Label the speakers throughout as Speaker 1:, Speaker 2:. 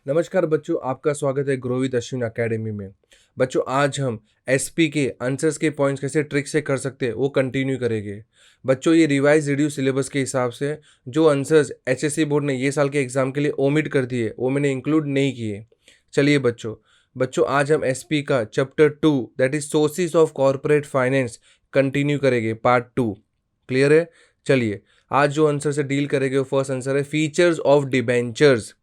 Speaker 1: नमस्कार बच्चों, आपका स्वागत है ग्रो विद अश्विन अकेडमी में। बच्चों, आज हम एसपी के आंसर्स के पॉइंट्स कैसे ट्रिक से कर सकते हैं वो कंटिन्यू करेंगे। बच्चों, ये रिवाइज रिड्यूस सिलेबस के हिसाब से जो आंसर्स एचएससी बोर्ड ने ये साल के एग्जाम के लिए ओमिट कर दिए वो मैंने इंक्लूड नहीं किए। चलिए बच्चों बच्चों आज हम एसपी का chapter 2 that is sources of corporate finance continue करेंगे, पार्ट 2। क्लियर है? चलिए, आज जो आंसर से डील करेंगे वो फर्स्ट आंसर है फीचर्स ऑफ डिबेंचर्स।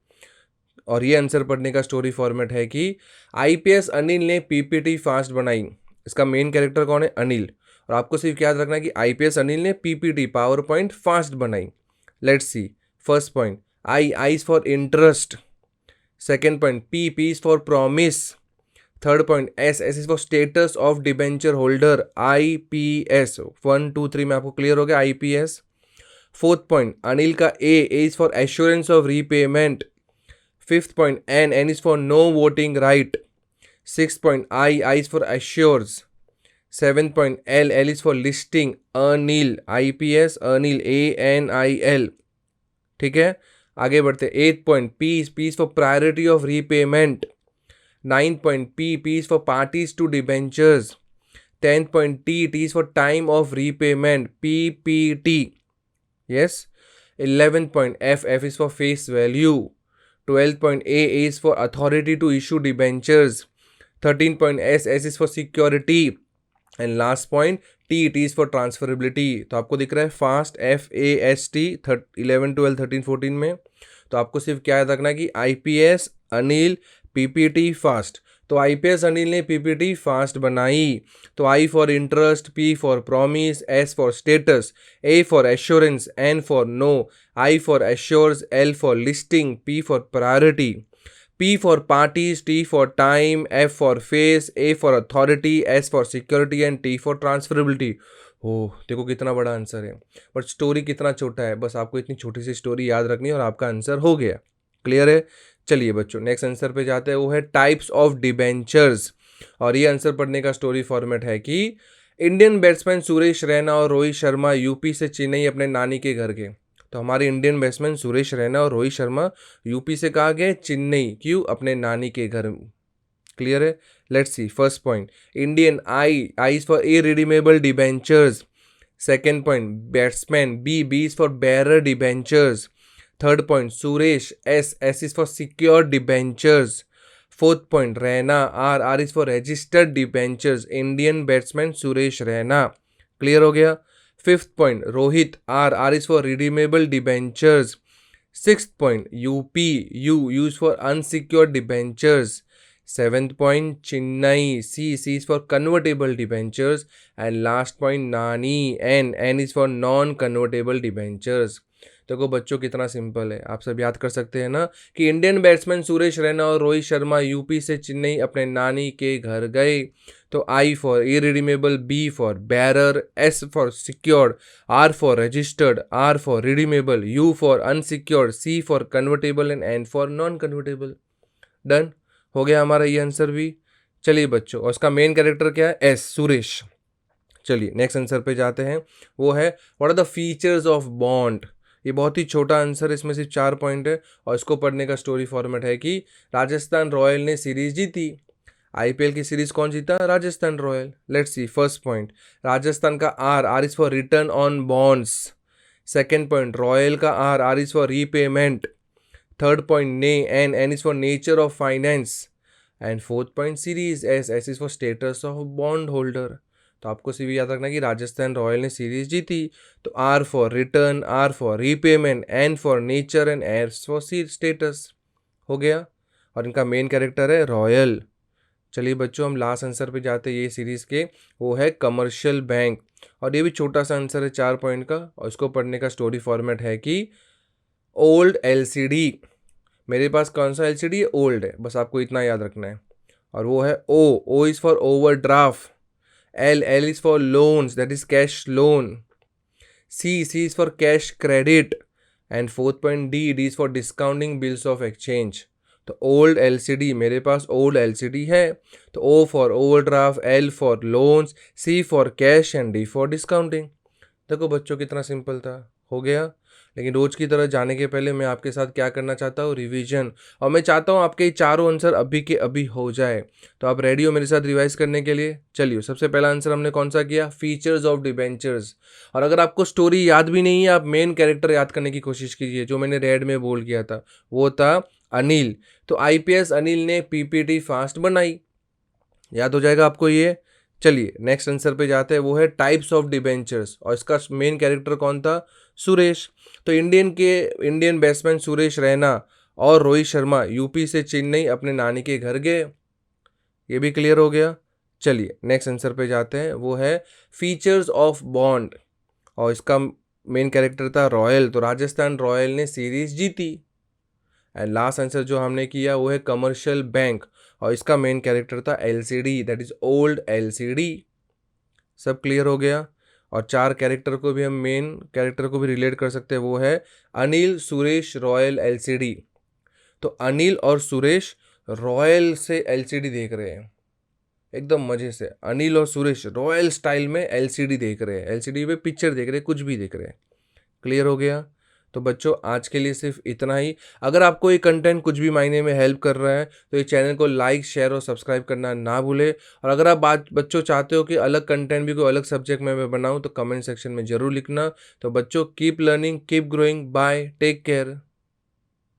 Speaker 1: और ये आंसर पढ़ने का स्टोरी फॉर्मेट है कि आईपीएस अनिल ने पीपीटी फास्ट बनाई। इसका मेन कैरेक्टर कौन है? अनिल। और आपको सिर्फ याद रखना है कि आईपीएस अनिल ने पीपीटी पावर पॉइंट फास्ट बनाई। Let's see. First point, I is for interest. Second point, P is for promise. Third point, S is for status of debenture holder, IPS. 1 2 3 में आपको क्लियर हो गया आईपीएस। फोर्थ पॉइंट, अनिल का A is for assurance of repayment. Fifth point, N is for no voting right. Sixth point, I is for assures. Seventh point, L is for listing. Anil, IPS, Anil, ANIL. ठीक है, आगे बढ़ते। Eighth point, P is for priority of repayment. Ninth point, P is for parties to debentures. 10th point, T is for time of repayment, PPT. Yes. 11th point, F is for face value. 12th point, A is for authority to issue debentures. 13th point, S is for security. And last point, T is for transferability. तो आपको दिख रहा है fast, FAST 11 12 13 14 में। तो आपको सिर्फ क्या याद रखना है कि आईपीएस अनिल पीपीटी फास्ट। तो आईपीएस अनिल ने पीपीटी फास्ट बनाई। तो I for interest, P for promise, S for status, A for assurance, N for no, I for assures, L for listing, P for priority, P for parties, T for time, F for face, A for authority, S for security and T for transferability। ओह, देखो कितना बड़ा answer है, but story कितना छोटा है। बस आपको इतनी छोटी सी स्टोरी याद रखनी है और आपका आंसर हो गया। क्लियर है? चलिए बच्चों, नेक्स्ट आंसर पे जाते हैं, वो है टाइप्स ऑफ डिबेंचर्स। और ये आंसर पढ़ने का स्टोरी फॉर्मेट है कि इंडियन बैट्समैन सुरेश रैना और रोहित शर्मा यूपी से चेन्नई अपने नानी के घर गए। तो हमारे इंडियन बैट्समैन सुरेश रैना और रोहित शर्मा यूपी से कहा गए चेन्नई, क्यों? अपने नानी के घर। क्लियर है? Let's see. First point, Indian I is for irredeemable debentures. Second point, batsman B is for bearer debentures. Third point, Suresh S is for secure debentures. Fourth point, Raina R is for registered debentures, Indian batsman Suresh Raina. Clear हो गया? Fifth point, Rohit R is for redeemable debentures. Sixth point, UP U is for unsecured debentures. Seventh point, Chennai C is for convertible debentures. And last point, Nani N is for non-convertible debentures. देखो बच्चों कितना simple है, आप सब याद कर सकते हैं ना कि इंडियन बैट्समैन सुरेश रैना और रोहित शर्मा यूपी से चेन्नई अपने नानी के घर गए। तो I for irredeemable, B for bearer, S for secured, R for registered, R for redeemable, U for unsecured, C for convertible and N for non convertible. Done हो गया हमारा ये आंसर भी। चलिए बच्चों, और उसका मेन कैरेक्टर क्या है? एस, सुरेश। चलिए नेक्स्ट आंसर पे जाते हैं, वो है what are the features of bond. ये बहुत ही छोटा आंसर है, इसमें सिर्फ 4 पॉइंट है और इसको पढ़ने का स्टोरी फॉर्मेट है कि राजस्थान रॉयल ने सीरीज जीती। आईपीएल की सीरीज कौन जीता? Rajasthan royal. Let's see. First point, Rajasthan का R is for return on bonds. Second point, royal का R is for repayment. Third point, ने N is for nature of finance. And fourth point, series S is for status of bond holder. तो आपको सिर्फ याद रखना कि Rajasthan royal ने series जीती। तो R for return, R for repayment, N for nature and S for status. हो गया। और इनका मेन कैरेक्टर है रॉयल। चलिए बच्चों, हम लास्ट आंसर पे जाते हैं ये सीरीज़ के, वो है कमर्शियल बैंक। और ये भी छोटा सा आंसर है 4 पॉइंट का और इसको पढ़ने का स्टोरी फॉर्मेट है कि ओल्ड एलसीडी। मेरे पास कौन सा एलसीडी है? ओल्ड है, बस आपको इतना याद रखना है। और वो है O is for overdraft. L is for loans, that is cash loan. C is for cash credit. And fourth point, D is for discounting bills of exchange. तो ओल्ड एलसीडी, मेरे पास ओल्ड एलसीडी है। तो O for overdraft, L for loans, C for cash and D for discounting. देखो बच्चों कितना simple था। हो गया। लेकिन रोज़ की तरह जाने के पहले मैं आपके साथ क्या करना चाहता हूँ, रिवीजन। और मैं चाहता हूँ आपके ये चारों आंसर अभी के अभी हो जाए। तो आप रेडी हो मेरे साथ रिवाइज करने के लिए? चलिए, सबसे पहला आंसर हमने कौन सा किया, फीचर्स ऑफ डिबेंचर्स। और अगर आपको स्टोरी याद भी नहीं है, आप मेन कैरेक्टर याद करने की कोशिश कीजिए, जो मैंने रेड में बोल किया था, वो था अनिल। तो आईपीएस अनिल ने पीपीटी फास्ट बनाई, याद हो जाएगा आपको ये। चलिए नेक्स्ट आंसर पे जाते हैं, वो है टाइप्स ऑफ डिबेंचर्स, और इसका मेन कैरेक्टर कौन था, सुरेश। तो इंडियन बैट्समैन सुरेश रैना और रोहित शर्मा यूपी से चेन्नई अपने नानी के घर गए, ये भी क्लियर हो गया। चलिए नेक्स्ट आंसर पे जाते हैं, वो है फीचर्स ऑफ बॉन्ड, और इसका मेन कैरेक्टर था रॉयल। तो राजस्थान रॉयल ने सीरीज जीती। एंड लास्ट आंसर जो हमने किया वो है कमर्शियल बैंक, और इसका मेन कैरेक्टर था LCD, that is old LCD. सब क्लियर हो गया। और चार कैरेक्टर को भी हम मेन कैरेक्टर को भी रिलेट कर सकते हैं, वो है अनिल, सुरेश, रॉयल, एलसीडी। तो अनिल और सुरेश रॉयल से एलसीडी देख रहे हैं, एकदम मजे से। अनिल और सुरेश रॉयल स्टाइल में एलसीडी देख रहे हैं, एलसीडी पे पिक्चर देख रहे हैं, कुछ भी देख रहे हैं। क्लियर हो गया। तो बच्चों आज के लिए सिर्फ इतना ही। अगर आपको ये कंटेंट कुछ भी मायने में हेल्प कर रहा है तो ये चैनल को लाइक, शेयर और सब्सक्राइब करना ना भूले। और अगर आप बच्चों चाहते हो कि अलग कंटेंट भी कोई अलग सब्जेक्ट में मैं बनाऊं, तो कमेंट सेक्शन में ज़रूर लिखना। तो बच्चों keep learning, keep growing, bye, take care.